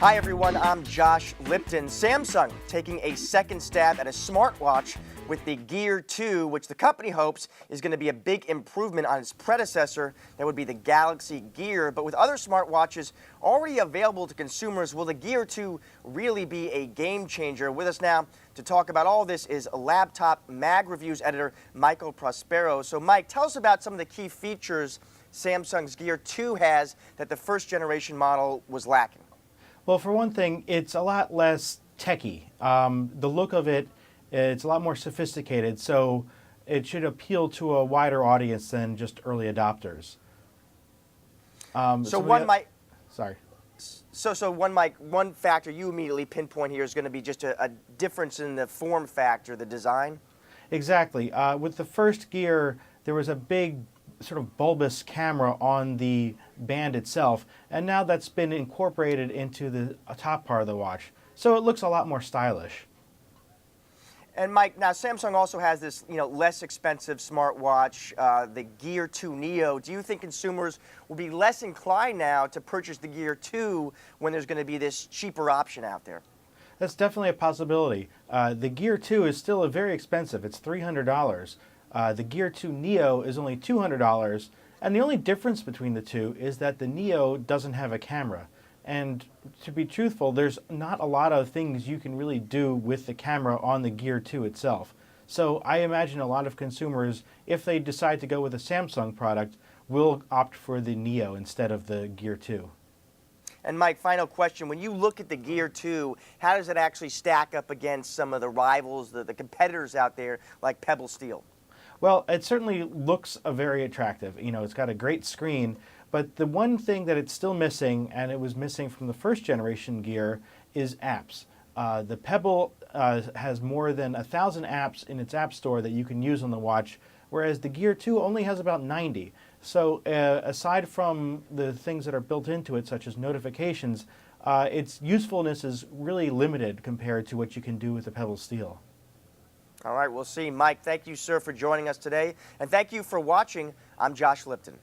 Hi everyone, I'm Josh Lipton. Samsung taking a second stab at a smartwatch with the Gear 2, which the company hopes is going to be a big improvement on its predecessor. That would be the Galaxy Gear. But with other smartwatches already available to consumers, will the Gear 2 really be a game changer? With us now to talk about all this is Laptop Mag Reviews editor Michael Prospero. So Mike, tell us about some of the key features Samsung's Gear 2 has that the first generation model was lacking. Well, for one thing, it's a lot less techy. The look of it, it's a lot more sophisticated, so it should appeal to a wider audience than just early adopters. One factor you immediately pinpoint here is going to be just a difference in the form factor, the design. Exactly. With the first Gear, there was a big sort of bulbous camera on the band itself, and now that's been incorporated into the top part of the watch, so it looks a lot more stylish. And Mike, now Samsung also has this, less expensive smartwatch, the Gear 2 Neo. Do you think consumers will be less inclined now to purchase the Gear 2 when there's going to be this cheaper option out there? That's definitely a possibility. The Gear 2 is still very expensive. It's $300. The Gear 2 Neo is only $200, and the only difference between the two is that the Neo doesn't have a camera. And to be truthful, there's not a lot of things you can really do with the camera on the Gear 2 itself. So I imagine a lot of consumers, if they decide to go with a Samsung product, will opt for the Neo instead of the Gear 2. And Mike, final question. When you look at the Gear 2, how does it actually stack up against some of the rivals, the competitors out there like Pebble Steel? Well, it certainly looks very attractive. It's got a great screen, but the one thing that it's still missing, and it was missing from the first generation Gear, is apps. The Pebble has more than 1,000 apps in its app store that you can use on the watch, whereas the Gear 2 only has about 90. So aside from the things that are built into it, such as notifications, its usefulness is really limited compared to what you can do with the Pebble Steel. All right, we'll see. Mike, thank you, sir, for joining us today. And thank you for watching. I'm Josh Lipton.